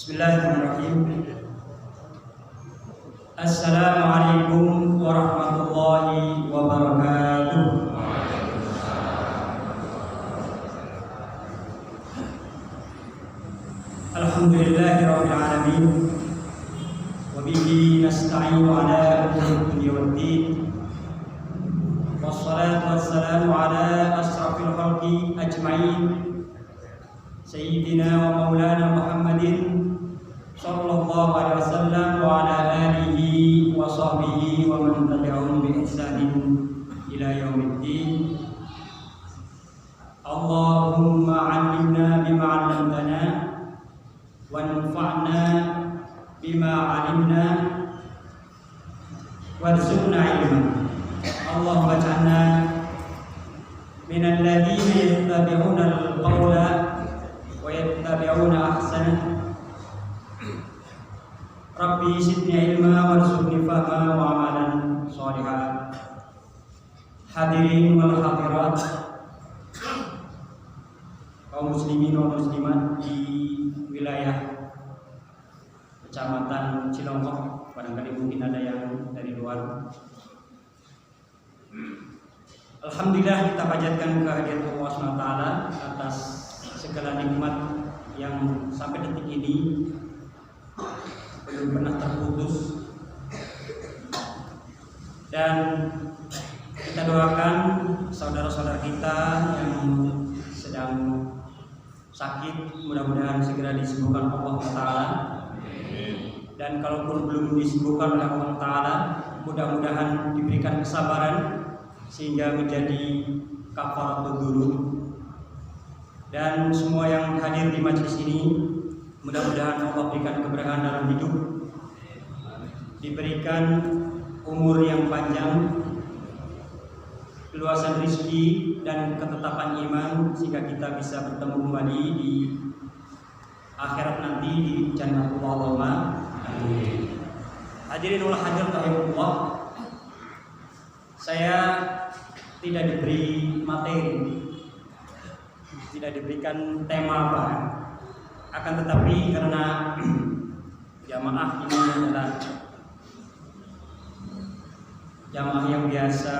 Bismillahirrahmanirrahim. Assalamualaikum warahmatullahi wabarakatuh. Alhamdulillahirabbil alamin. Wa bihi nasta'inu ala umuri dunya waddin. Wassalatu wassalamu ala asrafil khalqi ajma'in. Sayyidina wa maulana Muhammadin sallallahu alaihi wasallam wa ala alihi wa sahbihi wa man tabi'ahum bi ihsanin ila yaumiddin. Allahumma 'allimna bima 'allamtana wanfa'na bima 'alimna warzuqna 'ilma. Allahumma ij'alna minal ladzina yattabi'una al-qawla wa yattabi'una ahsana. Rabbi zidni ilma warzuqni fahma wa amalan sholihan. Hadirin wal hadirat, kaum muslimin wal muslimat di wilayah Kecamatan Cilongkok, barangkali mungkin ada yang dari luar. Alhamdulillah, kita panjatkan kehadirat Allah SWT atas segala nikmat yang sampai detik ini belum pernah terputus, dan kita doakan saudara-saudara kita yang sedang sakit mudah-mudahan segera disembuhkan Allah Ta'ala, dan kalaupun belum disembuhkan oleh Allah Ta'ala mudah-mudahan diberikan kesabaran sehingga menjadi kafaratul dzunub. Dan semua yang hadir di majelis ini mudah-mudahan Allah berikan keberkahan dalam hidup, diberikan umur yang panjang, keluasan rezeki dan ketetapan iman sehingga kita bisa bertemu kembali di akhirat nanti di Jannatullah. Amin. Hadirin wal hadirat rahimahullah, saya tidak diberi materi, tidak diberikan tema apa, akan tetapi karena jamaah ini adalah jamaah yang biasa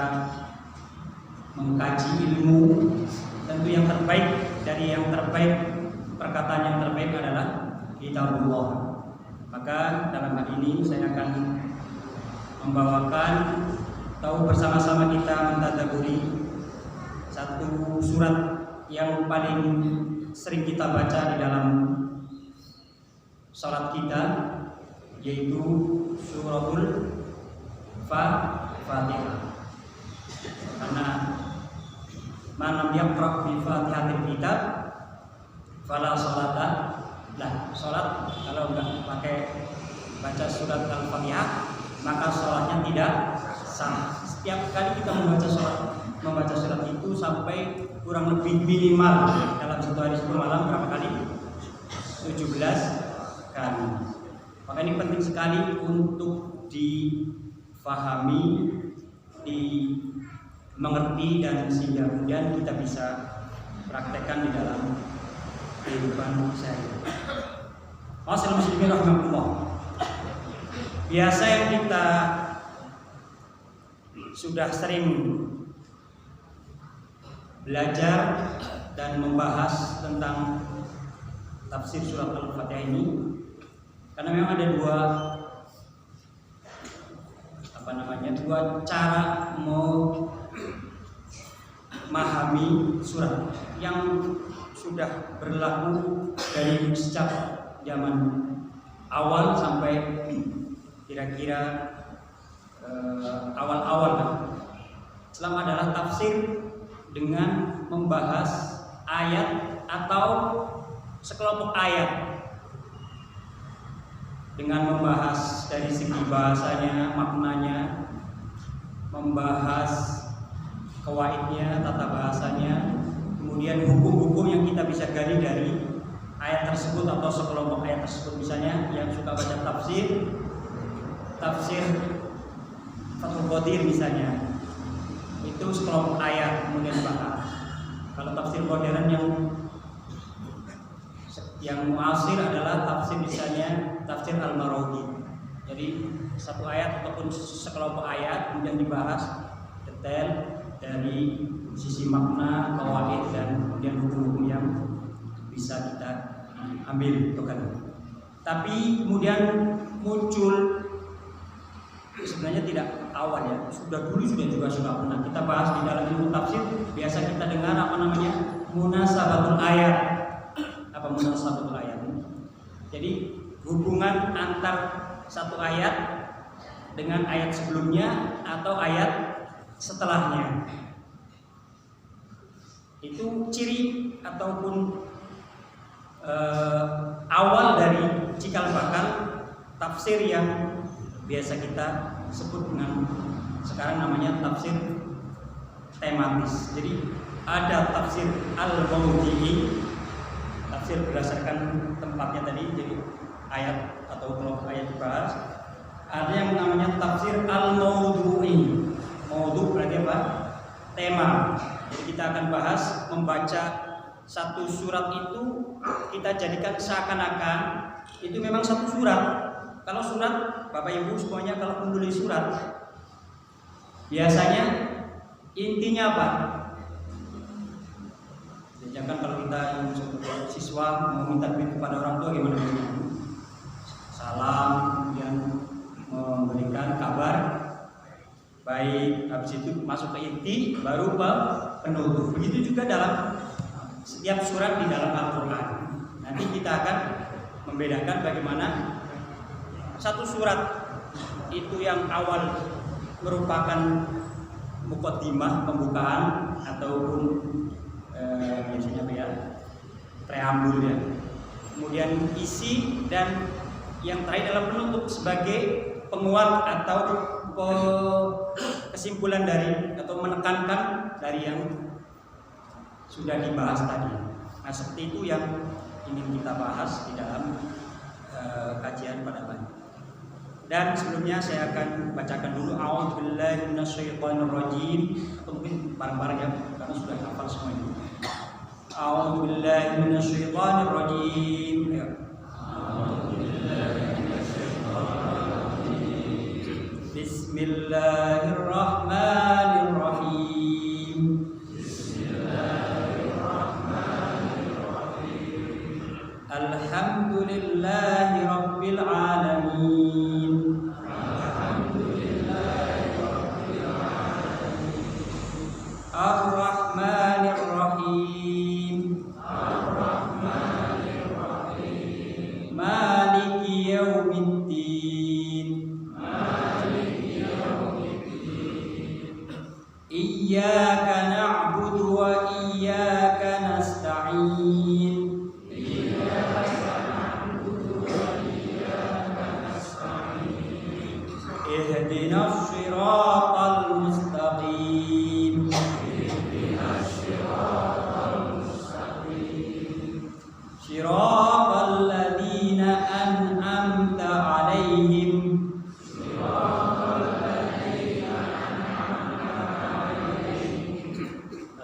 mengkaji ilmu, tentu yang terbaik dari yang terbaik, perkataan yang terbaik adalah kitabullah. Maka dalam hal ini saya akan membawakan tahu bersama-sama kita mentadabburi satu surat yang paling sering kita baca di dalam salat kita, yaitu suratul Fatihah. Karena man lam yaqra bi Fatihatil kitab fala salata lah. Salat kalau enggak pakai baca surat Al-Fatihah maka salatnya tidak sah. Setiap kali kita membaca surat itu sampai kurang lebih minimal dalam satu hari satu malam berapa kali? 17 kali. Maka ini penting sekali untuk difahami, dimengerti, dan sehingga kemudian kita bisa praktekkan di dalam kehidupan sehari-hari. Ma'asyiral muslimin rahimahullah. Biasa yang kita sudah sering belajar dan membahas tentang tafsir surat Al-Fatihah ini, karena memang ada dua cara memahami surat yang sudah berlaku dari sejak zaman awal sampai kira-kira awal-awal. Islam adalah tafsir dengan membahas ayat atau sekelompok ayat, dengan membahas dari segi bahasanya, maknanya, membahas kawaidnya, tata bahasanya, kemudian hukum-hukum yang kita bisa gali dari ayat tersebut atau sekelompok ayat tersebut. Misalnya yang suka baca tafsir Fathul Qadir misalnya, itu sekelompok ayat kemudian bahas. Kalau tafsir modern yang Yang muasir adalah tafsir misalnya tafsir Al-Maraghi. Jadi satu ayat ataupun sekelompok ayat kemudian dibahas detail dari sisi makna, qawaid dan kemudian hukum-hukum yang bisa kita ambil tokan. Tapi kemudian muncul sebenarnya tidak awal ya, sudah pernah kita bahas di dalam ilmu tafsir. Biasa kita dengar apa namanya munasabatul ayat. Apa munasabatul ayat? Jadi hubungan antar satu ayat dengan ayat sebelumnya atau ayat setelahnya. Itu ciri ataupun awal dari cikal bakal tafsir yang biasa kita sebut dengan sekarang namanya tafsir tematis. Jadi ada tafsir al-mawdi'i, tafsir berdasarkan tempatnya tadi, jadi ayat atau kelompok ayat dibahas. Ada yang namanya tafsir al-mawdu'i. Mawdu' berarti apa? Tema. Jadi kita akan bahas membaca satu surat itu kita jadikan seakan-akan itu memang satu surat. Kalau surat, Bapak Ibu semuanya kalau menulis surat biasanya intinya apa? Jangan kalau kita yang siswa mau minta duit kepada orang tua gimana? Salam, kemudian memberikan kabar baik, habis itu masuk ke inti, baru ke penutup. Begitu juga dalam setiap surat di dalam Al-Quran. Nanti kita akan membedakan bagaimana satu surat itu yang awal merupakan muqaddimah, pembukaan ataupun biasanya apa ya, preambul ya. Kemudian isi dan yang terakhir adalah penutup sebagai penguat atau kesimpulan dari atau menekankan dari yang sudah dibahas tadi. Nah seperti itu yang ingin kita bahas di dalam kajian pada pagi. Dan sebelumnya saya akan bacakan dulu a'udzubillahi minasyaitonirrajim, atau mungkin bareng-bareng ya karena sudah hafal semua ini. A'udzubillahi minasyaitonirrajim. Ya. Bismillahirrahmanirrahim. Alhamdulillahi rabbil alamin. Ar-Rahmanir-Rahim. Maliki yaumiddin. Iyyaka na'budu wa iyyaka nasta'in. Ihdinas siratal mustaqim. Siratal ladzina an'amta 'alaihim.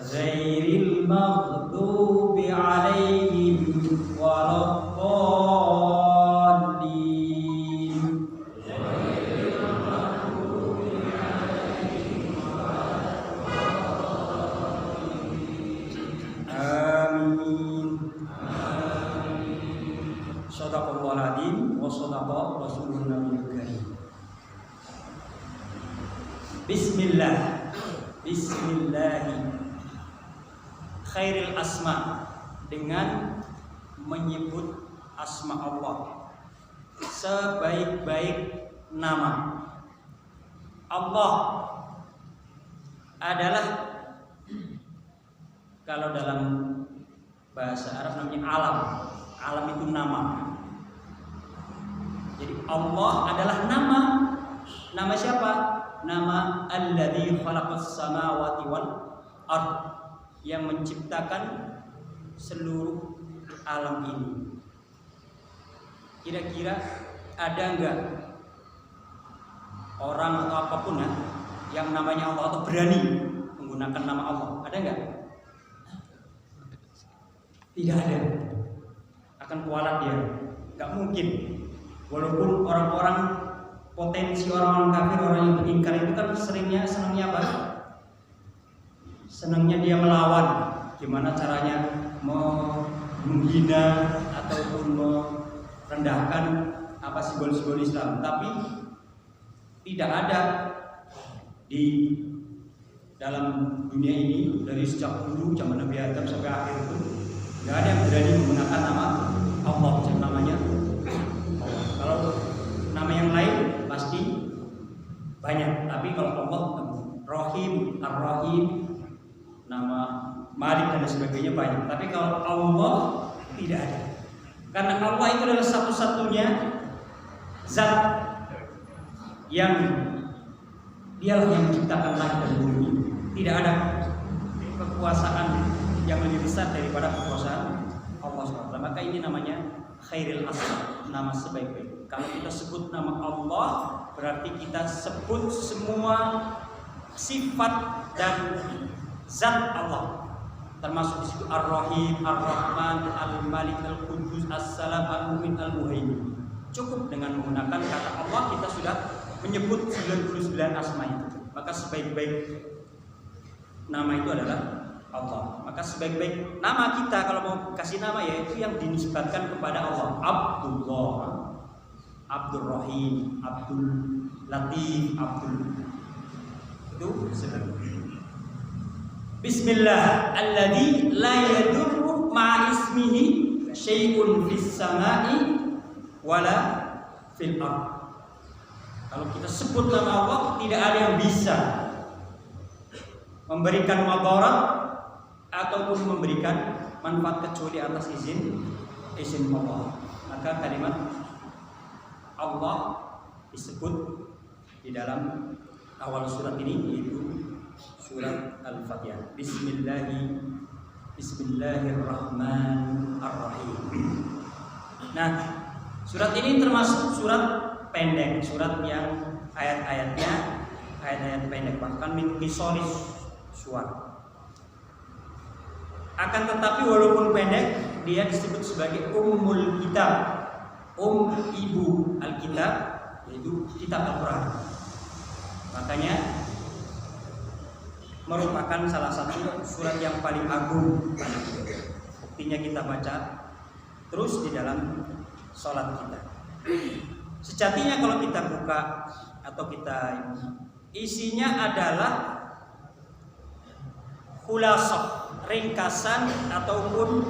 Ghairil maghdubi 'alaihim waladdallin. Amin. Shadaqallahul adzim wa shadaqa rasulun nabiyul karim. Bismillah. Bismillahi khairil asma, dengan menyebut asma Allah, sebaik-baik nama. Allah adalah, kalau dalam bahasa Arab namanya alam. Alam itu nama. Jadi Allah adalah nama. Nama siapa? Nama alladzi khalaqas samawati wal ard, yang menciptakan seluruh alam ini. Kira-kira ada enggak orang atau apapun ya yang namanya Allah atau berani menggunakan nama Allah? Ada enggak? Tidak ada. akan kualat dia. Nggak mungkin. Walaupun orang-orang potensi orang-orang kafir, orang yang beringkar itu kan senangnya apa? Senangnya dia melawan. Gimana caranya menghina ataupun merendahkan apa simbol-simbol Islam. Tapi tidak ada di dalam dunia ini dari sejak dulu zaman Nabi Adam sampai akhir itu nggak ada yang berani menggunakan nama Allah namanya. Kalau nama yang lain pasti banyak, tapi kalau Allah Rahim, Ar-Rahim, nama Malik dan sebagainya banyak. Tapi kalau Allah tidak ada, karena Allah itu adalah satu-satunya zat yang dialah yang menciptakan langit dan bumi. Tidak ada kekuasaan yang lebih besar daripada kekuasaan Allah SWT. Maka ini namanya khairil asma, nama sebaik-baik. Kalau kita sebut nama Allah, berarti kita sebut semua sifat dan zat Allah. Termasuk di situ Ar-Rahim, Ar-Rahman, Al-Malik, Al-Qudus, As-Salam, Al-Mu'min, Al-Muhaimin. Cukup dengan menggunakan kata Allah kita sudah menyebut 99 asma itu. Maka sebaik-baik nama itu adalah Allah. Maka sebaik-baik nama kita kalau mau kasih nama yaitu yang dinisbatkan kepada Allah. Abdullah, Abdul Rahim, Abdul Latif, Abdul itu sebenarnya. Bismillah alladzi la yadurru ma'a ismihi syai'un fis sama'i wala fil ardh. Kalau kita sebut nama Allah, tidak ada yang bisa memberikan madarat ataupun memberikan manfaat kecuali atas izin Allah. Maka kalimat Allah disebut di dalam awal surat ini, yaitu surat Al-Fatihah. Bismillahirrahmanirrahim. Nah, surat ini termasuk surat pendek, surat yang ayat-ayatnya ayat-ayat pendek, bahkan min qisaris suwar. Akan tetapi walaupun pendek, dia disebut sebagai ummul kitab, ibu Alkitab, yaitu kitab Al-Quran. Makanya merupakan salah satu surat yang paling agung. Buktinya kita baca terus di dalam sholat kita. Sejatinya kalau kita buka atau kita isinya adalah khulasah, ringkasan ataupun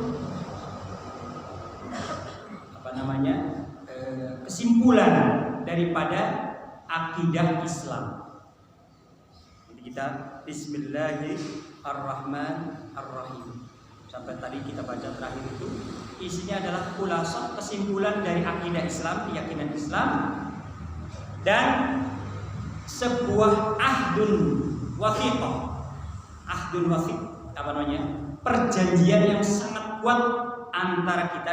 kesimpulan daripada akidah Islam. Jadi kita Bismillahirrahmanirrahim. Sampai tadi kita baca terakhir itu isinya adalah khulasah, kesimpulan dari akidah Islam, keyakinan Islam, dan sebuah ahdun wathiqah. Ahdun wathiq apa namanya? Perjanjian yang sangat kuat antara kita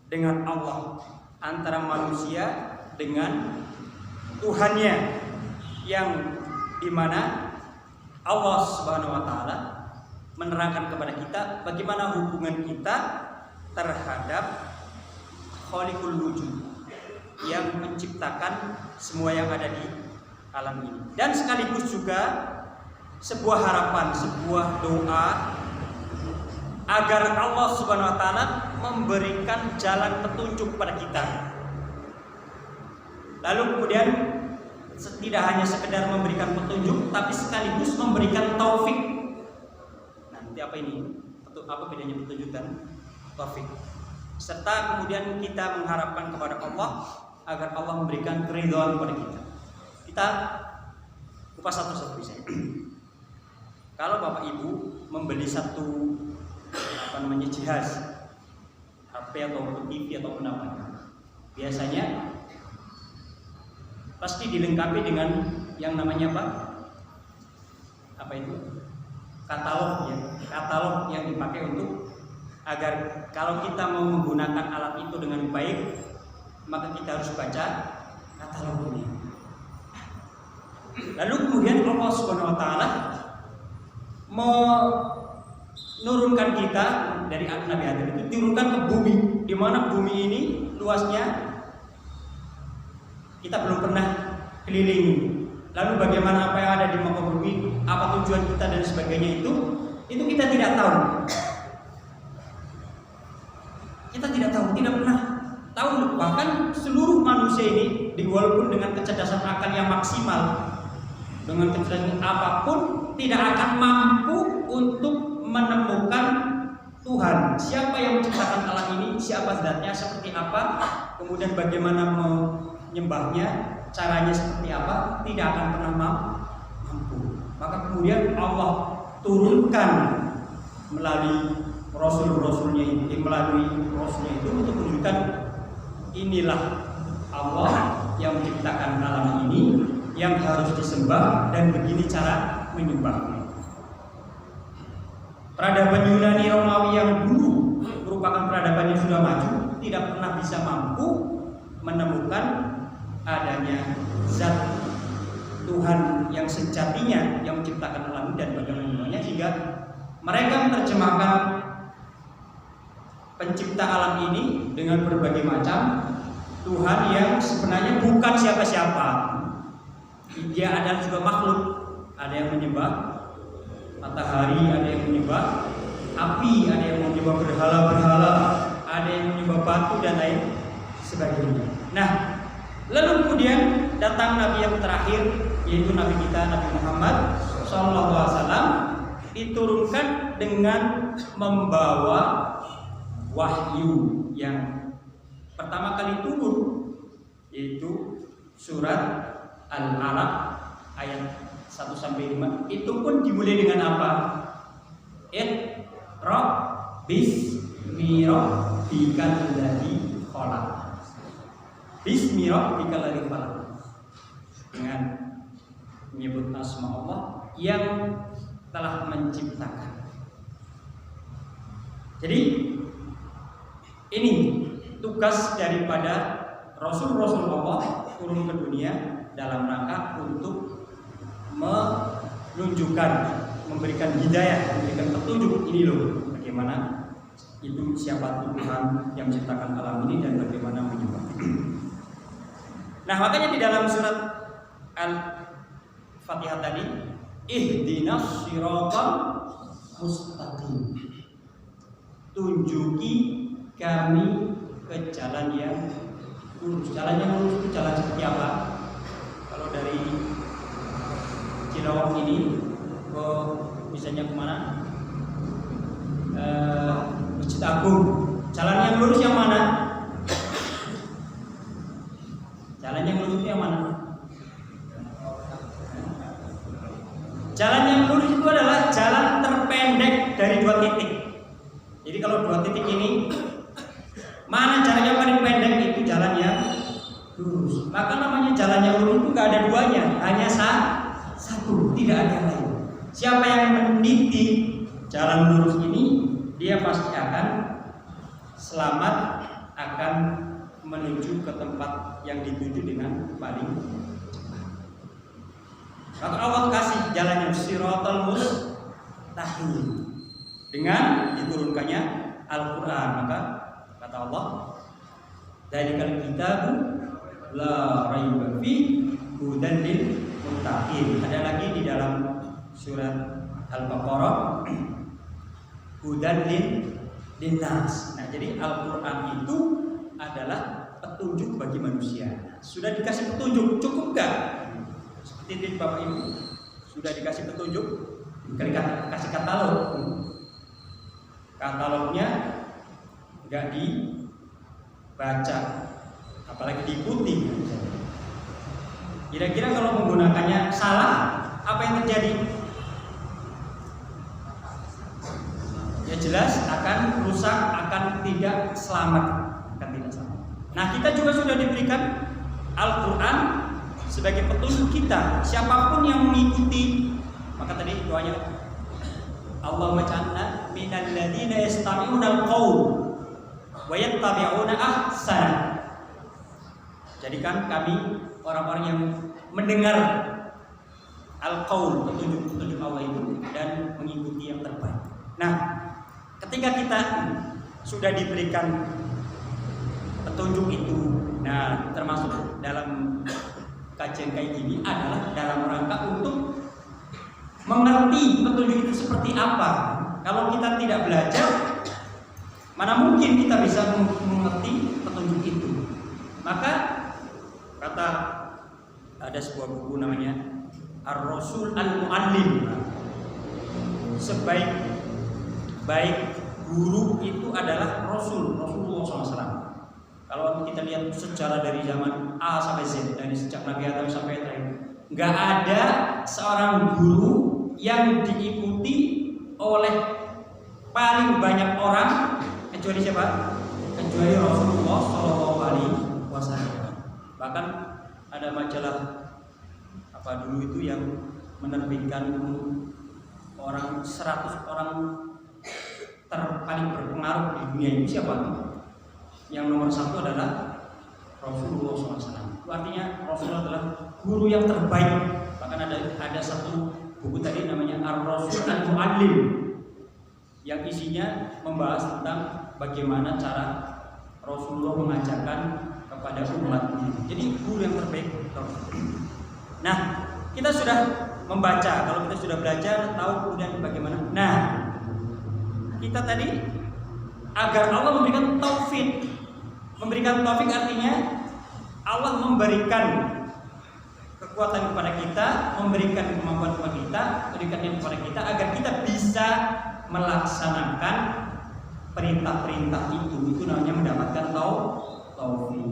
dengan Allah, antara manusia dengan Tuhannya, yang dimana Allah Subhanahu wa Ta'ala menerangkan kepada kita bagaimana hubungan kita terhadap Khaliqul Wujud yang menciptakan semua yang ada di alam ini, dan sekaligus juga sebuah harapan, sebuah doa agar Allah Subhanahu wa Ta'ala memberikan jalan petunjuk kepada kita. Lalu kemudian tidak hanya sekedar memberikan petunjuk, tapi sekaligus memberikan taufik. Nanti apa ini? Apa bedanya petunjuk dan taufik? Serta kemudian kita mengharapkan kepada Allah agar Allah memberikan keridhaan kepada kita. Kita kupas satu-satu misalnya. Kalau Bapak Ibu membeli satu jihaz, HP atau TV atau apa, biasanya pasti dilengkapi dengan yang namanya apa itu? Katalog ya. Katalog yang dipakai untuk agar kalau kita mau menggunakan alat itu dengan baik, maka kita harus baca katalog ini. Lalu kemudian Allah Subhanahu wa Ta'ala nurunkan kita dari Nabi Adam itu diturunkan ke bumi, di mana bumi ini luasnya kita belum pernah kelilingi. Lalu bagaimana apa yang ada di muka bumi, apa tujuan kita dan sebagainya itu kita tidak tahu. Kita tidak tahu, tidak pernah tahu. Bahkan seluruh manusia ini, walaupun dengan kecerdasan akal yang maksimal, dengan kecerdasan apapun, tidak akan mampu untuk menemukan Tuhan. Siapa yang menciptakan alam ini, siapa zatnya, seperti apa, kemudian bagaimana menyembahnya, caranya seperti apa, tidak akan pernah mampu. Maka kemudian Allah turunkan melalui rasulnya itu untuk menunjukkan inilah Allah yang menciptakan alam ini, yang harus disembah, dan begini cara menyembahnya. Peradaban Yunani Romawi yang dulu merupakan peradaban yang sudah maju tidak pernah bisa mampu menemukan adanya zat Tuhan yang sejatinya yang menciptakan alam dan bagaimana, sehingga mereka menerjemahkan pencipta alam ini dengan berbagai macam Tuhan yang sebenarnya bukan siapa-siapa. Dia adalah juga makhluk. Ada yang menyembah matahari, ada yang menyembah api, ada yang menyembah berhala-berhala, ada yang menyembah batu dan lain sebagainya. Nah, lalu kemudian datang Nabi yang terakhir, yaitu Nabi kita, Nabi Muhammad SAW, diturunkan dengan membawa wahyu yang pertama kali turun, yaitu surat Al-Alaq ayat 1-5. Itu pun dimulai dengan apa? Iqra bismi rabbikal ladzi khalaq. Bismi rabbikal ladzi khalaq. Dengan menyebut asma Allah yang telah menciptakan. Jadi ini tugas daripada Rasul-Rasul Allah turun ke dunia dalam rangka untuk menunjukkan, memberikan hidayah, memberikan petunjuk. Ini loh bagaimana itu siapa Tuhan yang menciptakan alam ini dan bagaimana menyembah. Nah, makanya di dalam surat Al-Fatihah tadi, ihdinas siratal mustaqim, tunjuki kami ke jalan yang lurus. Jalan yang lurus itu jalan seperti apa? Kalau dari Cilawang ini ke misalnya kemana? Masjid Agung. Jalan yang lurus yang mana? Jalan yang lurus itu yang mana? Jalan yang lurus itu adalah jalan terpendek dari dua titik. Jadi kalau dua titik ini, mana jalan yang paling pendek, itu jalan yang lurus. Maka namanya jalan yang lurus itu nggak ada duanya, hanya satu, tidak ada yang lain. Siapa yang meniti jalan lurus ini, dia pasti akan selamat, akan menuju ke tempat yang dituju dengan paling cepat. Maka Allah kasih jalan yang siratal mustaqim dengan diturunkannya Al-Quran. Maka kata Allah, dzalikal kitabu la raiba fihi hudan lil muttaqin. Ada lagi di dalam surat Al-Baqarah, hudan linnas. Nah, jadi Al-Quran itu adalah petunjuk bagi manusia. Sudah dikasih petunjuk, cukup gak? Seperti ini Bapak Ibu, sudah dikasih petunjuk, dikasih katalog. Katalognya gak dibaca, apalagi diikuti. Kira-kira kalau menggunakannya salah, apa yang terjadi? Ya jelas akan rusak, akan tidak selamat, akan tidak selamat. Nah, kita juga sudah diberikan Al-Quran sebagai petunjuk kita. Siapapun yang mengikuti, maka tadi doanya Allahumma ja'alna minal ladzina yastami'una al-qaul wa yattabi'una ahsana. Jadikan kami orang-orang yang mendengar al-qaul, petunjuk-petunjuk Allah itu, dan mengikuti yang terbaik. Nah, ketika kita sudah diberikan petunjuk itu, nah termasuk dalam kajian kayak gini adalah dalam rangka untuk mengerti petunjuk itu seperti apa. Kalau kita tidak belajar, mana mungkin kita bisa mengerti petunjuk itu. Maka kata ada sebuah buku namanya Ar-Rasul Al-Mu'allim. Sebaik guru itu adalah Rasulullah SAW. Kalau kita lihat sejarah dari zaman A sampai Z, dari sejak Nabi Adam sampai terakhir, nggak ada seorang guru yang diikuti oleh paling banyak orang kecuali siapa? Kecuali Rasulullah Shallallahu Alaihi Wasallam. Bahkan ada majalah apa dulu itu yang menerbitkan orang 100 orang paling berpengaruh di dunia ini siapa? Yang nomor 1 adalah Rasulullah SAW. Itu artinya Rasulullah adalah guru yang terbaik. Bahkan ada satu buku tadi namanya Ar-Rasul Al-Mu'allim yang isinya membahas tentang bagaimana cara Rasulullah mengajarkan kepada umatnya. Jadi guru yang terbaik. Nah, kita sudah membaca. Kalau kita sudah belajar, tahu kemudian bagaimana. Nah, kita tadi agar Allah memberikan taufik. Memberikan taufik artinya Allah memberikan kekuatan kepada kita, memberikan kemampuan kepada kita, memberikannya kepada kita agar kita bisa melaksanakan perintah-perintah itu. Itu namanya mendapatkan taufik.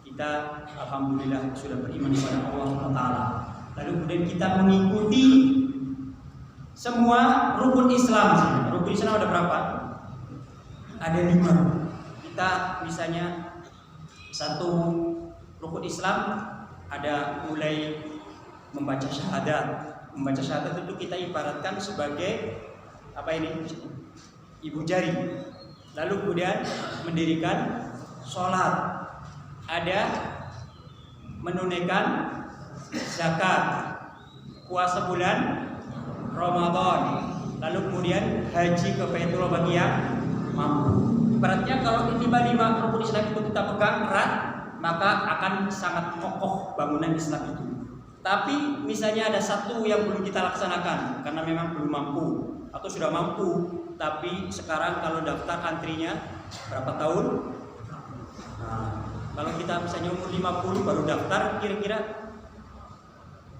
Kita alhamdulillah sudah beriman kepada Allah SWT. Lalu kemudian kita mengikuti semua rukun Islam. Rukun Islam ada berapa? Ada 5. Kita misalnya satu rukun Islam ada mulai membaca syahadat. Membaca syahadat itu kita ibaratkan sebagai apa ini? Ibu jari. Lalu kemudian mendirikan sholat. Ada menunaikan zakat, puasa bulan Ramadan, lalu kemudian haji ke Baitullah bagi yang mampu. Ibaratnya kalau 5 rukun Islam itu kita pegang erat, maka akan sangat kokoh bangunan Islam itu. Tapi misalnya ada satu yang belum kita laksanakan karena memang belum mampu atau sudah mampu, tapi sekarang kalau daftar antrinya berapa tahun? Nah, kalau kita misalnya umur 50 baru daftar, kira-kira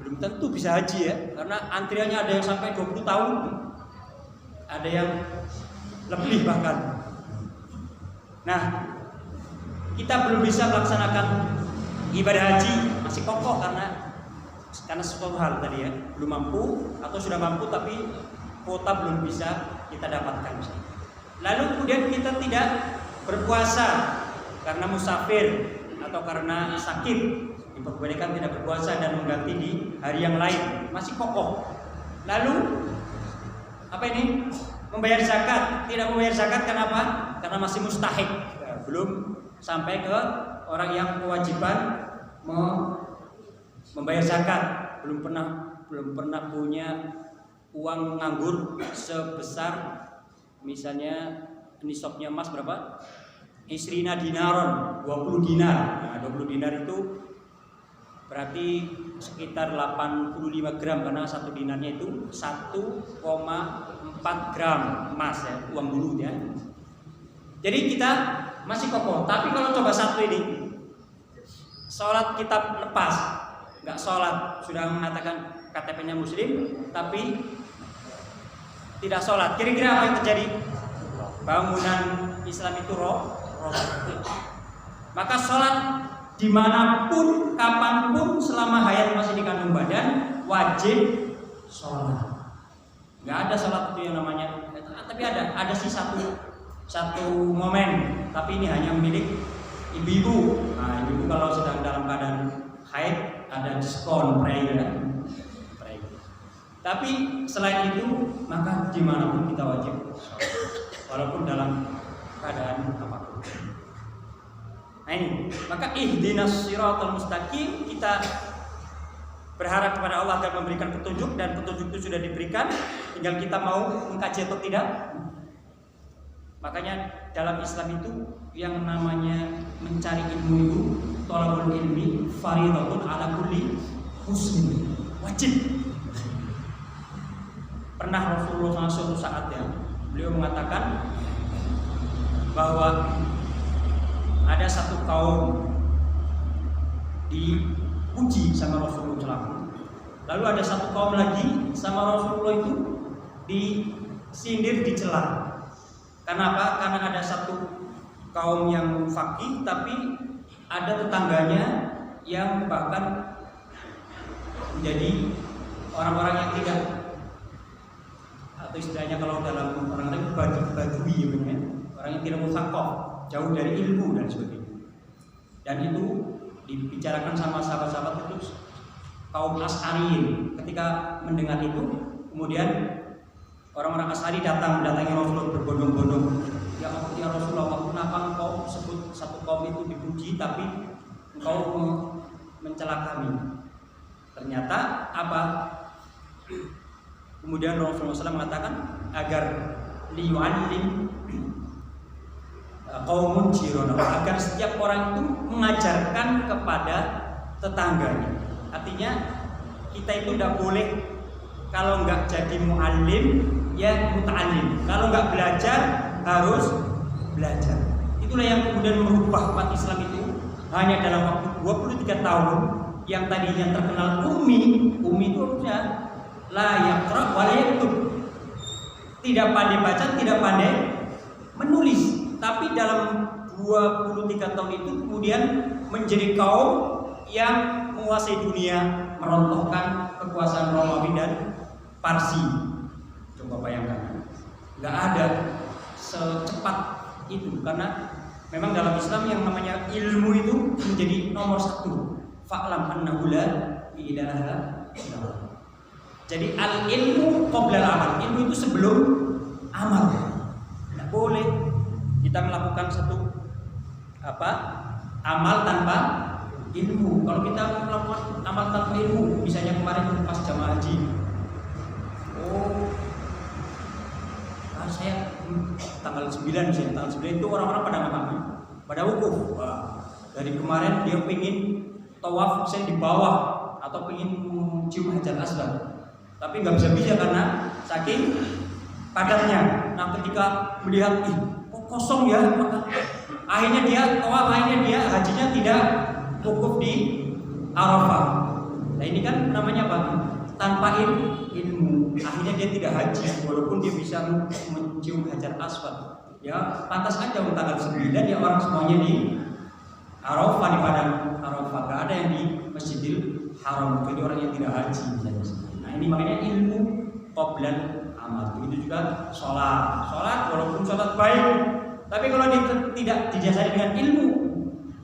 belum tentu bisa haji ya, karena antriannya ada yang sampai 20 tahun, ada yang lebih bahkan. Nah, kita belum bisa melaksanakan ibadah haji, masih kokoh karena sesuatu hal tadi ya, belum mampu atau sudah mampu tapi kuota belum bisa kita dapatkan. Lalu kemudian kita tidak berpuasa karena musafir atau karena sakit, diperbolehkan tidak berpuasa dan mengganti di hari yang lain, masih kokoh. Lalu apa ini? Membayar zakat, tidak membayar zakat kenapa? Karena masih mustahik, belum sampai ke orang yang kewajiban membayar zakat, belum pernah punya uang nganggur sebesar misalnya nisabnya emas berapa? Isrina dinaron, 20 dinar. Nah, 20 dinar itu berarti sekitar 85 gram karena satu dinarnya itu 1,4 gram emas ya, uang dulu ya. Jadi kita masih kokoh. Tapi kalau coba satu ini, sholat kita lepas, nggak sholat, sudah mengatakan KTP-nya Muslim, tapi tidak sholat. Kira-kira apa yang terjadi? Bangunan Islam itu roh. Maka sholat dimanapun, kapanpun, selama hayat masih di kandung badan, wajib sholat. Nggak ada sholat itu yang namanya. Tapi ada sih satu momen. Tapi ini hanya milik ibu-ibu. Nah, ibu-ibu kalau sedang dalam keadaan haid ada diskon prayer. Tapi selain itu, maka dimanapun kita wajib sholat, walaupun dalam keadaan apapun. Nah ini, maka ihdinas siratal mustaqim, kita berharap kepada Allah agar memberikan petunjuk, dan petunjuk itu sudah diberikan, tinggal kita mau mengkaji atau tidak. Makanya dalam Islam itu yang namanya mencari ilmu itu thalabul ilmi fardhatun ala kulli muslim, wajib. Pernah Rasulullah suatu saat ya, beliau mengatakan bahwa ada satu kaum dipuji sama Rasulullah, lalu ada satu kaum lagi sama Rasulullah itu disindir, dicela. Kenapa? Karena ada satu kaum yang faqih tapi ada tetangganya yang bahkan menjadi orang-orang yang tidak, atau istilahnya kalau dalam orang lain badui ya, orang yang tidak mufaqqah, jauh dari ilmu dan sebagainya. Dan itu dibicarakan sama sahabat-sahabat itu kaum Asy'ariyin. Ketika mendengar itu, kemudian orang-orang Asy'ari mendatangi Rasulullah berbondong-bondong. Ya Rasulullah, kenapa engkau sebut satu kaum itu dipuji tapi engkau mencela kami? Ternyata apa? Kemudian Rasulullah SAW mengatakan agar liyu'allim qaumun jirana, agar setiap orang itu mengajarkan kepada tetangganya. Artinya kita itu tidak boleh kalau nggak jadi mu'allim ya muta'allim. Kalau nggak belajar harus belajar. Itulah yang kemudian merubah umat Islam itu hanya dalam waktu 23 tahun. Yang tadinya terkenal ummi itu harusnya la yaqra wa la yaktub, tidak pandai baca, tidak pandai menulis. Tapi dalam 23 tahun itu kemudian menjadi kaum yang menguasai dunia, merontohkan kekuasaan Romawi dan Parsi. Coba bayangkan, nggak ada secepat itu, karena memang dalam Islam yang namanya ilmu itu menjadi nomor satu. Fa'lam annahu la ilaha illallah. Jadi al ilmu qabla al amal, ilmu itu sebelum amal. Tidak boleh kita melakukan satu amal tanpa ilmu. Kalau kita melakukan amal tanpa ilmu, misalnya kemarin pas jamaah haji, saya tanggal 9 misalnya, tanggal 9 itu orang-orang pada ngapain? Pada wukuf. Dari kemarin dia pengen tawaf saya di bawah atau pengen cium hajar aswad, tapi nggak bisa karena saking padatnya. Nah ketika melihat kok kosong ya, maka akhirnya dia tawaf, akhirnya dia hajinya tidak wukuf di Arafah. Nah ini kan namanya apa? Tanpa ilmu, akhirnya dia tidak haji walaupun dia bisa mencium hajar aswad. Ya pantas aja tanggal 9 ya orang semuanya di Arafah, di padang Arafah, gak ada yang di Masjidil Haram kecuali orang yang tidak haji misalnya. Nah ini makanya ilmu qoblal amal. Begitu juga sholat walaupun sholat baik, tapi kalau tidak dijasari dengan ilmu,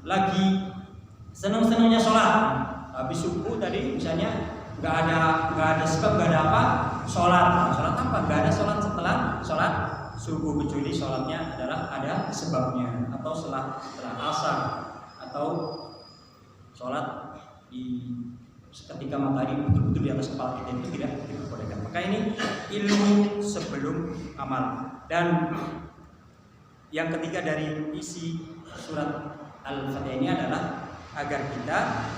lagi senang-senangnya sholat, habis subuh tadi misalnya nggak ada sebab, nggak ada apa, sholat apa? Nggak ada sholat setelah sholat subuh, kecuali sholatnya adalah ada sebabnya, atau setelah asar, atau sholat di ketika matahari betul-betul di atas kepala kita, itu tidak diperbolehkan. Maka ini ilmu sebelum amal. Dan yang ketiga dari isi surat Al-Fatihah ini adalah agar kita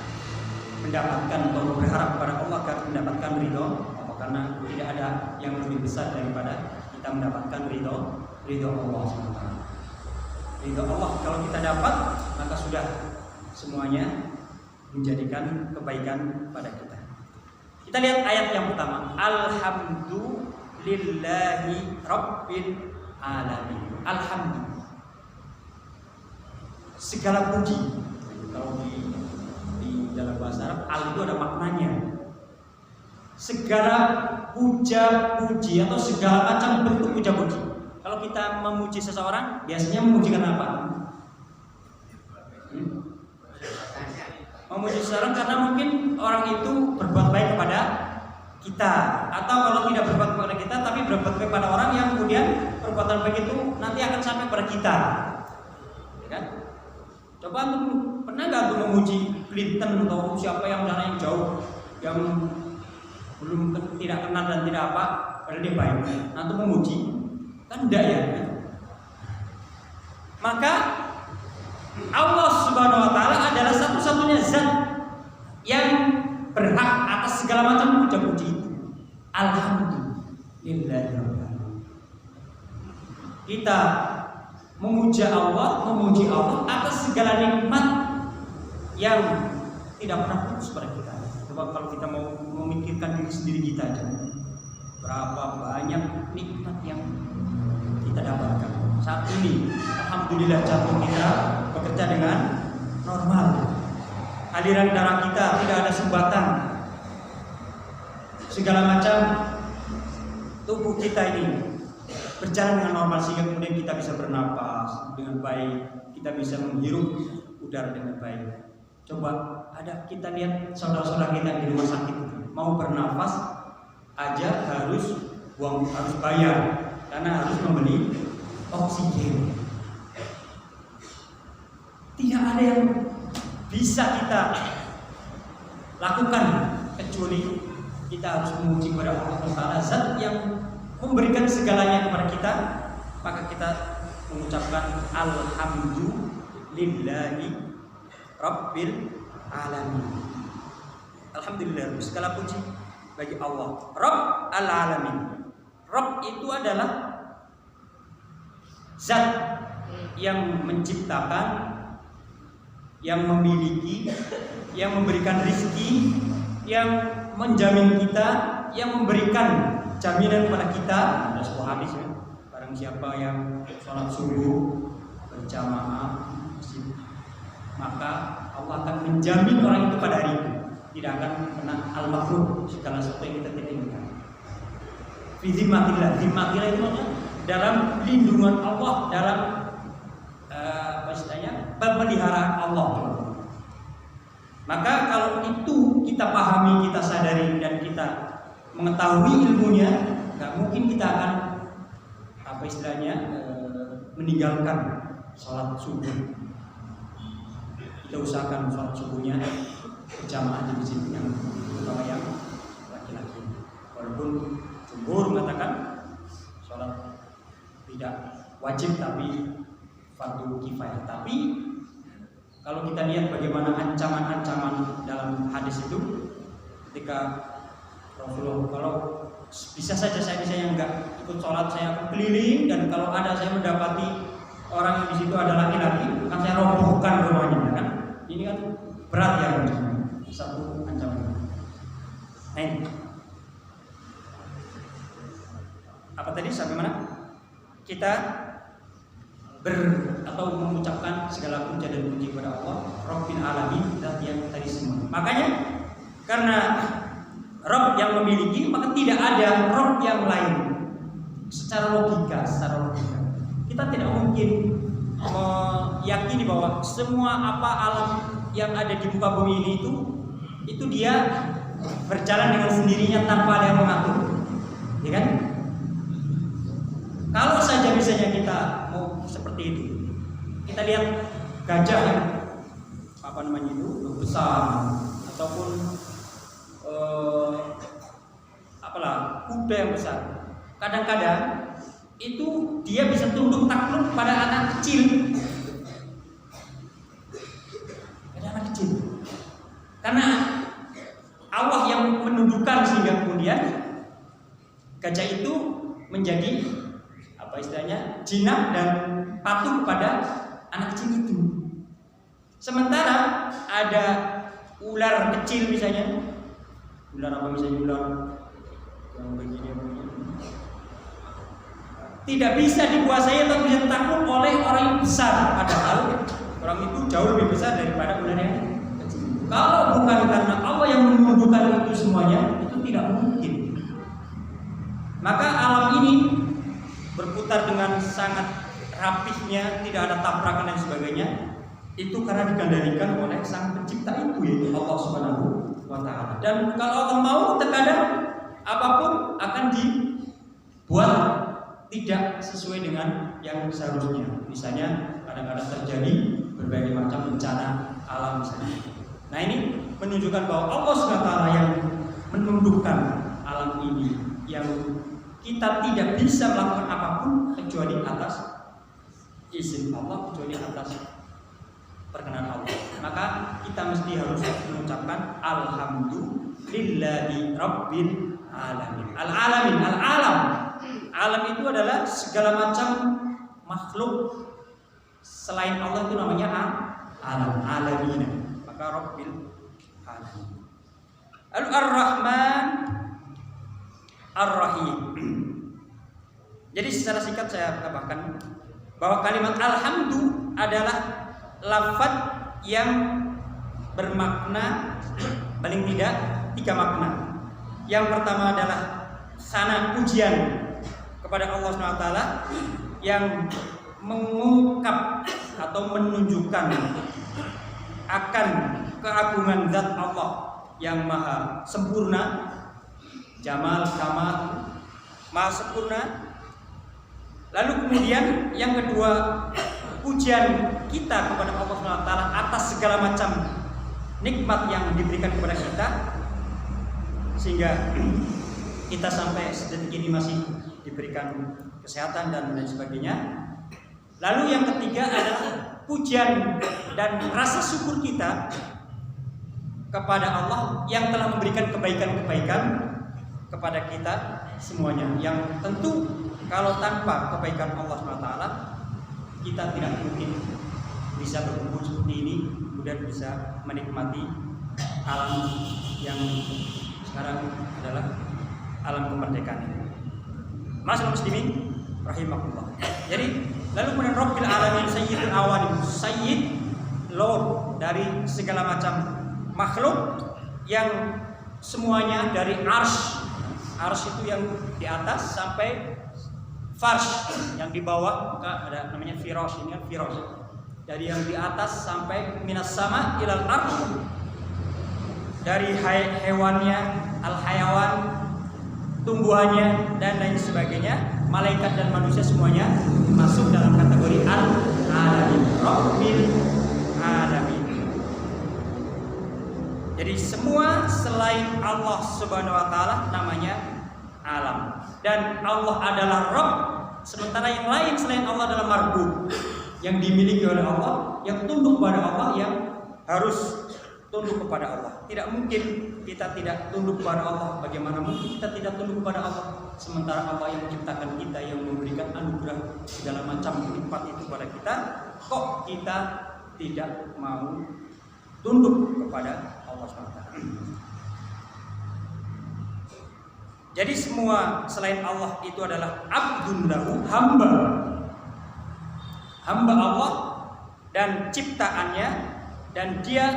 mendapatkan atau berharap kepada Allah agar mendapatkan ridho Allah, karena tidak ada yang lebih besar daripada kita mendapatkan ridho Allah SWT. Ridho Allah kalau kita dapat, maka sudah semuanya menjadikan kebaikan pada kita. Kita lihat ayat yang pertama, alhamdulillahi rabbil alamin. Alhamdulillah, segala puji. Kalau di dalam bahasa Arab, al itu ada maknanya. Segala puja-puji atau segala macam bentuk puja-puji. Kalau kita memuji seseorang, biasanya memujikan apa? Memuji seseorang karena mungkin orang itu berbuat baik kepada kita, atau kalau tidak berbuat baik kepada kita tapi berbuat baik kepada orang yang kemudian perbuatan baik itu nanti akan sampai kepada kita, ya kan? Coba antum pernah nggak tuh memuji Clinton atau siapa yang sana yang jauh, yang belum tidak kenal dan tidak apa, padahal dia baik, antum memuji? Kan enggak ya? Maka Allah Subhanahu wa taala adalah satu-satunya zat yang berhak atas segala macam puja-puji itu. Alhamdulillah. Kita memuji Allah atas segala nikmat yang tidak pernah putus pada kita. Coba kalau kita mau memikirkan diri sendiri kita aja, berapa banyak nikmat yang kita dapatkan. Saat ini, alhamdulillah jantung kita bekerja dengan normal. Aliran darah kita tidak ada sumbatan. Segala macam tubuh kita ini berjalan dengan normal sehingga kemudian kita bisa bernapas dengan baik, kita bisa menghirup udara dengan baik. Coba ada kita lihat saudara-saudara kita di rumah sakit mau bernafas aja harus bayar karena harus membeli oksigen. Tidak ada yang bisa kita lakukan kecuali kita harus memuji kepada Allah Taala, zat yang memberikan segalanya kepada kita. Maka kita mengucapkan alhamdulillahi Rabbil alamin. Alhamdulillah, segala puji bagi Allah, Rabb al-alamin. Rabb itu adalah zat yang menciptakan, yang memiliki, yang memberikan rezeki, yang menjamin kita, yang memberikan jaminan kepada kita. Ada sebuah hadis ya, barang siapa yang sholat subuh berjamaah maka Allah akan menjamin orang itu pada hari itu tidak akan kena al-makruh, segala sesuatu yang kita tidak inginkan. Fi zimmatillah, zimmatillah itu dalam lindungan Allah, dalam pemeliharaan Allah. Maka kalau itu kita pahami, kita sadari dan kita mengetahui ilmunya, nggak mungkin kita akan meninggalkan sholat subuh. Kita usahakan sholat subuhnya berjamaah di masjid yang terutama yang laki-laki. Walaupun jumhur mengatakan sholat tidak wajib tapi fardu kifayah. Tapi kalau kita lihat bagaimana ancaman-ancaman dalam hadis itu, ketika Rasulullah kalau bisa saja saya misalnya nggak ikut sholat, saya akan keliling, dan kalau ada saya mendapati orang yang di situ ada laki-laki, akan saya robohkan rumahnya, kan? Ini kan berat ya, satu ancaman. Apa tadi sampai mana? Kita atau mengucapkan segala puja dan puji kepada Allah, Rabbil alamin, zat yang tadi semua. Makanya karena Rabb yang memiliki, maka tidak ada Rabb yang lain. Secara logika, kita tidak mungkin meyakini bahwa semua apa alam yang ada di muka bumi ini itu dia berjalan dengan sendirinya tanpa ada yang mengatur, ya kan? Kalau saja misalnya kita mau seperti itu, kita lihat gajah yang besar, ataupun kuda yang besar. Kadang-kadang itu dia bisa tunduk takluk pada anak kecil. Karena Allah yang menundukkan sehingga kemudian gajah itu menjadi jinak dan patuh kepada anak kecil itu. Sementara ada ular kecil misalnya, ular yang begini, tidak bisa dikuasai atau bisa takluk oleh orang yang besar, padahal orang itu jauh lebih besar daripada ular yang kecil. Kalau bukan karena Allah yang menundukkan itu semuanya, itu tidak mungkin. Maka alam ini berputar dengan sangat rapihnya, tidak ada tabrakan dan sebagainya. Itu karena dikendalikan oleh sang pencipta itu, yaitu Allah Subhanahu wa Ta'ala. Dan kalau Allah mau, terkadang apapun akan dibuat tidak sesuai dengan yang seharusnya. Misalnya kadang-kadang terjadi berbagai macam bencana alam misalnya. Nah, ini menunjukkan bahwa Allah SWT yang menundukkan alam ini, yang kita tidak bisa melakukan apapun kecuali atas izin Allah, kecuali atas perkenan Allah. Maka kita mesti harus mengucapkan alhamdulillahi rabbil alamin. Al-alamin, al-alam. Alam itu adalah segala macam makhluk selain Allah, itu namanya alam, alamin. Maka rabbil alamin. Ar-Rahman Ar-Rahim. Jadi secara singkat saya tambahkan bahwa kalimat alhamdu adalah lafaz yang bermakna paling tidak 3 makna. Yang pertama adalah sana pujian kepada Allah SWT yang mengungkap atau menunjukkan akan keagungan zat Allah yang maha sempurna, jamal, kamal, maha sempurna. Lalu kemudian yang kedua, pujian kita kepada Allah SWT atas segala macam nikmat yang diberikan kepada kita, sehingga kita sampai sedetik ini masih diberikan kesehatan dan lain sebagainya. Lalu yang ketiga adalah pujian dan rasa syukur kita kepada Allah yang telah memberikan kebaikan-kebaikan kepada kita semuanya, yang tentu kalau tanpa kebaikan Allah SWT kita tidak mungkin bisa berkumpul seperti ini, kemudian bisa menikmati alam yang sekarang adalah alam kemerdekaan ini. Masyaallah muslimin rahimakumullah. Jadi lalu kemudian Rabbil alamin, sayyidul awalim, sayyid, lord dari segala macam makhluk yang semuanya dari arsy itu yang di atas sampai farsh yang di bawah, maka ada namanya firosh, ini kan firosh. Dari yang di atas sampai minas sama ilal ardh, dari hewannya, al hayawan, tumbuhannya dan lain sebagainya, malaikat dan manusia semuanya masuk dalam kategori al-alamin, Rabbil alamin. Jadi semua selain Allah Subhanahu wa taala namanya alam. Dan Allah adalah Rabb, sementara yang lain selain Allah adalah marbub, yang dimiliki oleh Allah, yang tunduk kepada Allah, yang harus tunduk kepada Allah. Tidak mungkin kita tidak tunduk kepada Allah. Bagaimana mungkin kita tidak tunduk kepada Allah, sementara Allah yang menciptakan kita, yang memberikan anugerah segala macam nikmat itu kepada kita, kok kita tidak mau tunduk kepada Allah SWT. Jadi semua selain Allah itu adalah abdun lahu, hamba Allah dan ciptaannya, dan dia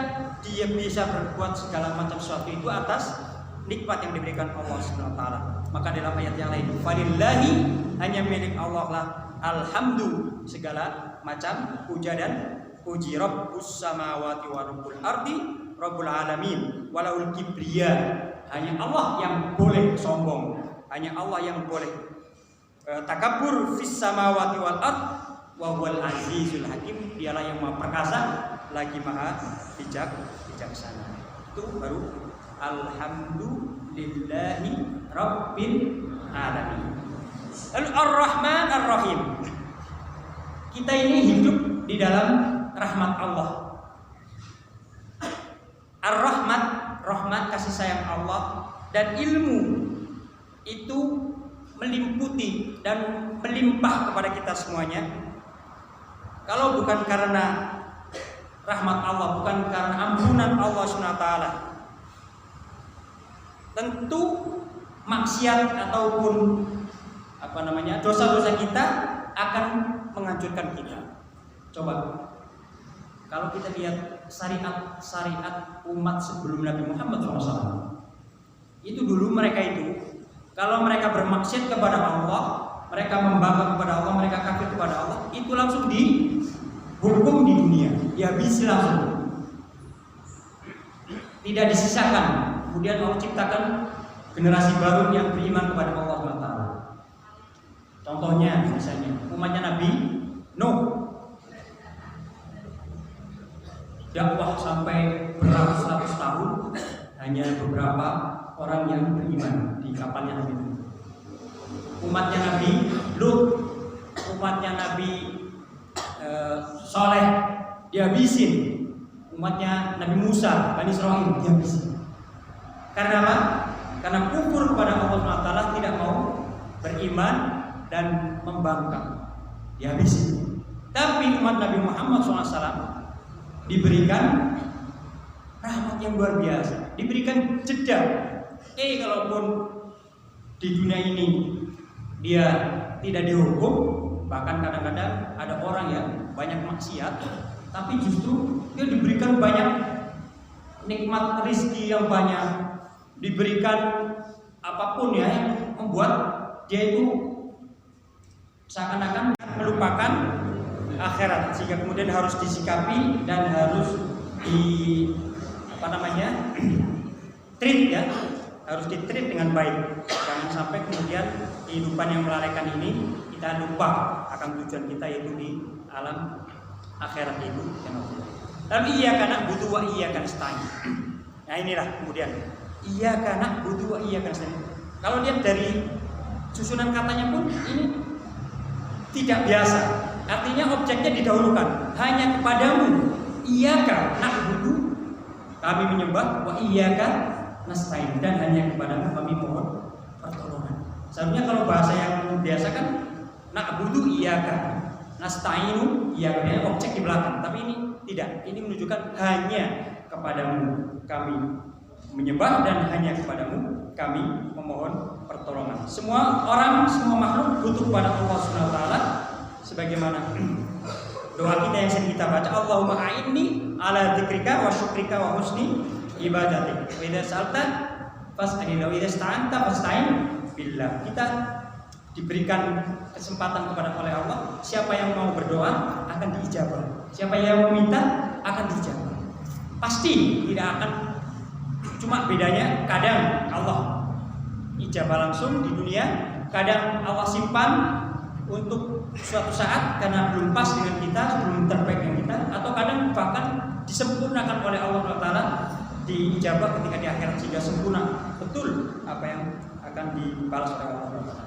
bisa berbuat segala macam sesuatu itu atas nikmat yang diberikan Allah SWT. Maka dalam ayat yang lain, falillahi, hanya milik Allah lah alhamdu, segala macam puja dan puji, rabbus samawati wa rabbul ardi rabbul alamin walaul kibriya. Hanya Allah yang boleh sombong, hanya Allah yang boleh takabur fis samawati wal ard wa huwal azizul hakim. Dialah yang maha perkasa lagi maha bijaksana. Itu baru alhamdulillahi rabbil alamin. Lalu ar-Rahman ar-Rahim, kita ini hidup di dalam rahmat Allah. Ar-Rahmat, rahmat kasih sayang Allah, dan ilmu itu meliputi dan melimpah kepada kita semuanya. Kalau bukan karena rahmat Allah, bukan karena ampunan Allah SWT, tentu maksiat ataupun dosa-dosa kita akan menghancurkan kita. Coba kalau kita lihat syariat umat sebelum Nabi Muhammad SAW, itu dulu mereka itu kalau mereka bermaksiat kepada Allah, mereka membangga kepada Allah, mereka kafir kepada Allah, itu langsung dihukum di dunia, dihabisi langsung, tidak disisakan. Kemudian Allah ciptakan generasi baru yang beriman kepada Allah SWT. Contohnya misalnya umatnya Nabi Nuh, dakwah sampai beratus-ratus tahun, hanya beberapa orang yang beriman di kapalnya Nabi Nuh. Umatnya Nabi Lut, umatnya Nabi Saleh dihabisin, umatnya Nabi Musa, Bani Israil dihabisin. Karena apa? Karena kufur kepada Allah SWT, tidak mau beriman dan membangkang, dihabisin. Tapi umat Nabi Muhammad SAW diberikan rahmat yang luar biasa, diberikan jeda. Kalaupun di dunia ini dia tidak dihukum, bahkan kadang-kadang ada orang yang banyak maksiat, tapi justru dia diberikan banyak nikmat rezeki yang banyak, diberikan apapun ya yang membuat dia itu seakan-akan melupakan akhirat, sehingga kemudian harus disikapi dan harus treat ya, harus ditreat dengan baik. Jangan sampai kemudian kehidupan yang melalaikan ini kita lupa akan tujuan kita, yaitu di alam akhirat itu. Lalu iyyaka na'budu wa iyyaka nasta'in. Nah inilah kemudian iyyaka na'budu wa iyyaka nasta'in. Kalau lihat dari susunan katanya pun ini tidak biasa. Artinya objeknya didahulukan, hanya kepadamu iyyaka na'budu, kami menyembah, wa iyyaka nasta'in, dan hanya kepadamu kami mohon pertolongan. Sebenarnya kalau bahasa yang biasa kan na'budu iyyaka, nasta'inu iyyaka, objek di belakang. Tapi ini tidak, ini menunjukkan hanya kepadamu kami menyembah dan hanya kepadamu kami memohon pertolongan. Semua orang, semua makhluk butuh kepada Allah Subhanahu wa taala, sebagaimana doa kita yang sering kita baca, Allahumma a'inni ala dzikrika wa syukrika wa husni ibadatik. Wa idza sa'alta fas'alillah, wa idza ista'anta fasta'in billah. Kita diberikan kesempatan kepada oleh Allah, siapa yang mau berdoa akan diijabah, siapa yang meminta akan dijawab. Pasti tidak akan, cuma bedanya kadang Allah ijabah langsung di dunia, kadang Allah simpan untuk suatu saat karena belum pas dengan kita, belum terbaik dengan kita, atau kadang bahkan disempurnakan oleh Allah Taala, diijabah ketika di akhirat sehingga sempurna betul apa yang akan dibalas oleh Allah Taala.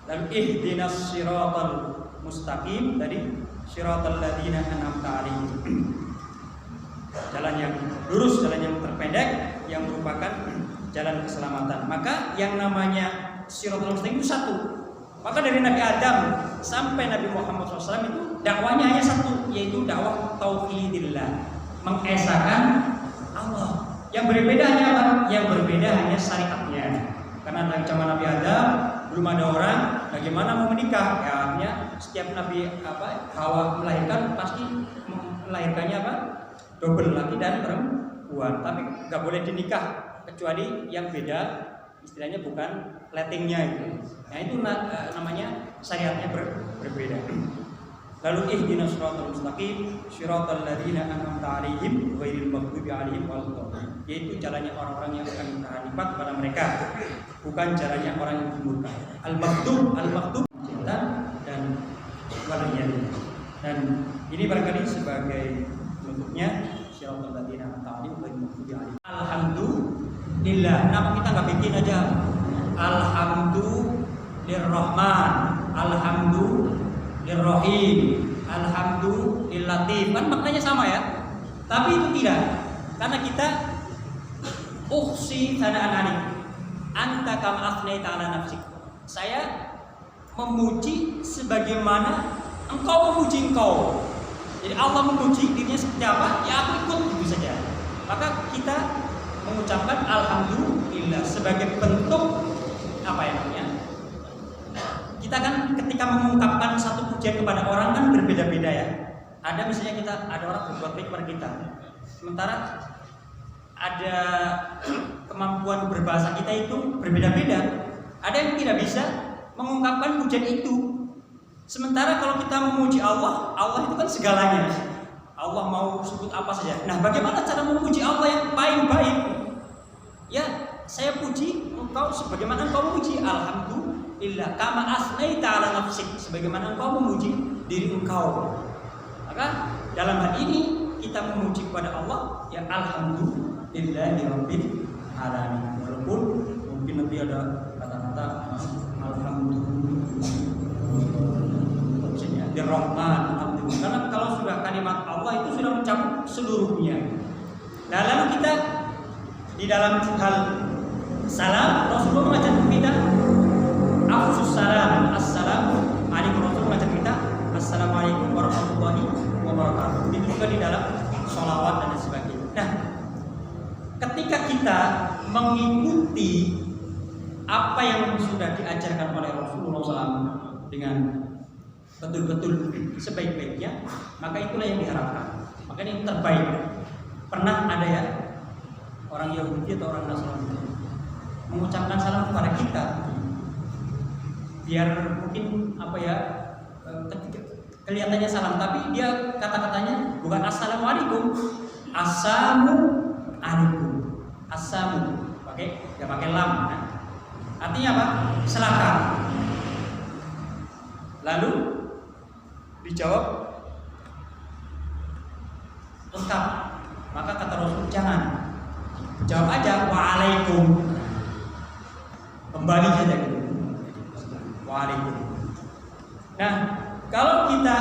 Lalu ihdinas siratal mustaqim, tadi siratal ladzina an'amta 'alaihim, jalan yang lurus, jalan yang terpendek, yang merupakan jalan keselamatan. Maka yang namanya siratal mustaqim itu satu. Maka dari Nabi Adam sampai Nabi Muhammad SAW itu dakwanya hanya satu, yaitu dakwah tauhidillah, mengesahkan Allah. Yang berbeda hanya apa? Yang berbeda hanya syariatnya. Karena dari zaman Nabi Adam belum ada orang, bagaimana mau menikah? Ya, artinya setiap Nabi Hawa melahirkan pasti melahirkannya double, laki dan perempuan. Tapi nggak boleh dinikah kecuali yang beda, istilahnya bukan lettingnya itu. Nah itu namanya syariatnya berbeda. Lalu ihdinas siratal mustaqim siratal ladzina an'amta 'alaihim ghairil maghdubi 'alaihim waladdallin, yaitu jalannya orang-orang yang akan berhanipat kepada mereka, bukan jalannya orang yang murka. Al-maghdub cinta dan waliyah. Dan ini barangkali sebagai bentuknya siratal ladzina an'amta 'alaihim ghairil maghdubi 'alaihim. Alhamdulillah. Kenapa kita nggak bikin aja Alhamdulillahirrahman, Alhamdulillahirrahim, Alhamdulillatif, kan maknanya sama ya. Tapi itu tidak, karena kita uhsi sana'an anik anta kama afnaita ala nafsik. Saya memuji sebagaimana engkau memuji engkau. Jadi Allah memuji dirinya seperti apa, ya aku ikut gitu saja. Maka kita mengucapkan alhamdulillah sebagai bentuk apa ya namanya? Kita kan ketika mengungkapkan satu pujian kepada orang kan berbeda-beda ya. Ada misalnya ada orang berbuat baik kepada kita, sementara ada kemampuan berbahasa kita itu berbeda-beda. Ada yang tidak bisa mengungkapkan pujian itu. Sementara kalau kita memuji Allah, Allah itu kan segalanya. Allah mau sebut apa saja. Nah, bagaimana cara memuji Allah yang paling baik? Ya, saya puji engkau sebagaimana engkau memuji. Alhamdulillah kama asnaita ala nafsik, sebagaimana engkau memuji diri engkau. Maka dalam hal ini kita memuji kepada Allah, ya alhamdulillahirabbil alamin. Walaupun mungkin nanti ada kata-kata alhamdulillah, Rahman, alhamdulillah. Karena kalau Allah itu sudah mencakup seluruhnya. Nah, lalu kita di dalam hal salam, Rasulullah mengajarkan kita afsus salam, assalamu alaikum. Rasulullah mengajarkan kita assalamualaikum warahmatullahi wabarakatuh. Itu juga di dalam sholawat dan sebagainya. Nah, ketika kita mengikuti apa yang sudah diajarkan oleh Rasulullah SAW dengan betul-betul sebaik-baiknya, maka itulah yang diharapkan. Makanya yang terbaik. Pernah ada ya orang Yahudi atau orang Nasrani mengucapkan salam kepada kita, biar mungkin apa ya, kelihatannya salam, tapi dia kata-katanya bukan assalamualaikum, assalamualaikum, assamu, nggak pakai lam. Nah, artinya apa? Silakan. Lalu dijawab lengkap. Maka kata Rasul, jangan jawab aja waalaikum, kembali saja gitu. Waalaikum. Nah, kalau kita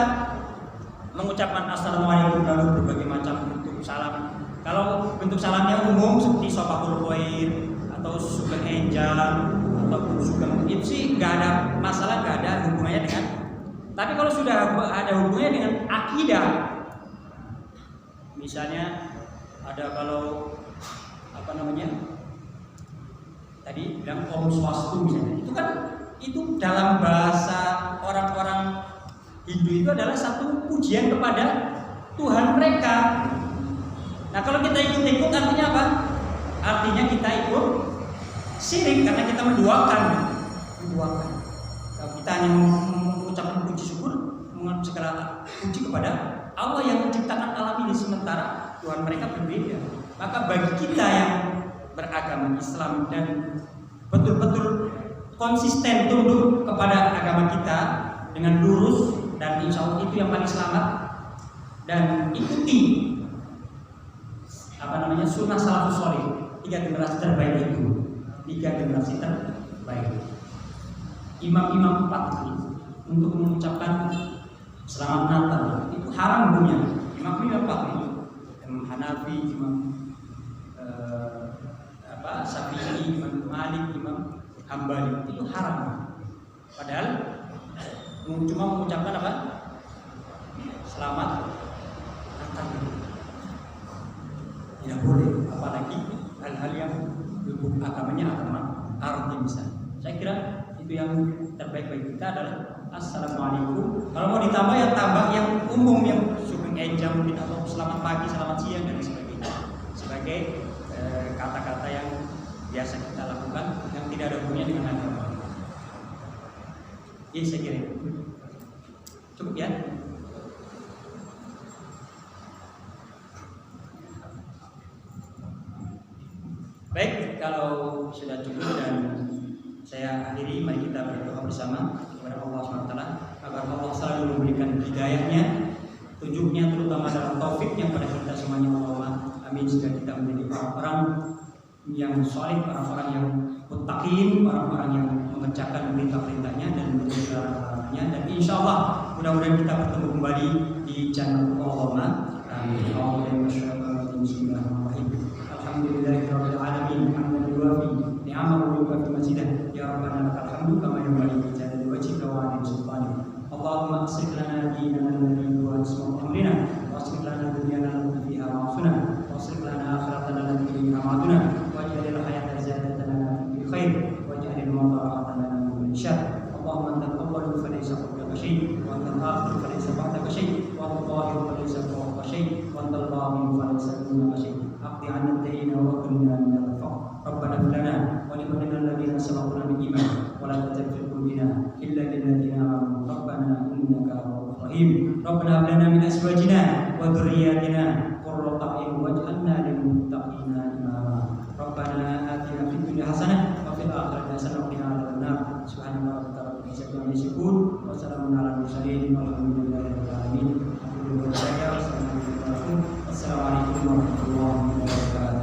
mengucapkan assalamualaikum lalu berbagai macam bentuk salam. Kalau bentuk salamnya umum seperti sopakul khair atau sugeng enjang atau sugeng itu sih nggak ada masalah, nggak ada hubungannya dengan. Tapi kalau sudah ada hubungannya dengan akidah, misalnya ada kalau apa namanya tadi bilang om swastu misalnya, itu kan itu dalam bahasa orang-orang Hindu itu adalah satu pujian kepada Tuhan mereka. Nah, kalau kita ikut-ikut artinya apa? Artinya kita ikut syirik karena kita menduakan. Kalau kita hanya mengucapkan puji syukur, mengucapkan segala puji kepada Allah yang menciptakan alam ini, sementara Tuhan mereka berbeda. Maka bagi kita yang beragama Islam dan betul-betul konsisten tunduk kepada agama kita dengan lurus, dan insya Allah itu yang paling selamat, dan ikuti apa namanya sunnah salafus sholih, 3 generasi terbaik itu, 3 generasi terbaik. Imam-imam 4 itu untuk mengucapkan selamat Natal itu haram punya. Imam-imam 4 itu Imam Hanafi, Imam Syafi'i, Imam Malik, Imam Hambali, itu haram. Padahal cuma mengucapkan apa? Selamat Natal. Tidak boleh, apalagi hal-hal yang hukum agamanya agama arti misalnya. Saya kira itu yang terbaik bagi kita adalah assalamualaikum. Kalau mau ditambah ya tambah yang umum, yang sugeng enjang mungkin, atau selamat pagi, selamat siang dan sebagainya, sebagai kata-kata yang biasa kita lakukan yang tidak ada hubungannya dengan agama. Ini saya kira cukup ya. Baik, kalau sudah cukup dan saya akhiri, mari kita berdoa bersama kepada Allah SWT agar Allah selalu memberikan hidayahnya, tunjuknya, terutama dalam taufiknya pada kita semuanya. Allahumma amin. Sehingga kita menjadi orang-orang yang soleh, orang-orang yang muttaqin, orang-orang yang mengerjakan perintah-perintahnya dan menjauhi larangan-larangannya, dan insya Allah mudah-mudahan kita bertemu kembali di channel Allahumma amin. Bismillahirrahmanirrahim. Alhamdulillahirabbil alamin, hamdan yuwafi ni'amahu wa yukafi mazidah. Ya rabbana lakal hamdu kama yanbaghi li jalali wajhika wa 'azimi sultanik. Allahumma aslih lana dinana alladhi huwa ismu amrina, wa aslih lana dunyana allati fiha ma'ashuna, wa aslih lana akhiratana allati fiha ma'aduna, waj'al al-hayata ziyadatan lana fi khair, waj'al al-mauta rahatan lana min kulli syarr. Allahumma antal awwalu falaysa qablaka syai', wa antal akhiru falaysa ba'daka syai', wa antal zahiru falaysa fawqaka syai', wa antal batin falaysa dunaka syai'. Aqdi 'anna ad-dayna wa qina min al-faqr. Rabbana ighfir lana wa li ikhwanina alladhina sabaquna bil iman wa la taj'al fi qulubina illa lil ladzina amanu. Rabbana innaka ra'ufur rahim. Rabbana hab lana min azwajina wa dhurriyyatina qurrata a'yun waj'alna lil muttaqina imama. Rabbana atina fid dunya hasanah wa fil akhirati hasanah wa qina adzabannar. Subhana rabbika rabbil izzati amma yasifun wa salamun alal mursalin walhamdulillahi rabbil alamin. Assalamualaikum warahmatullahi wabarakatuh.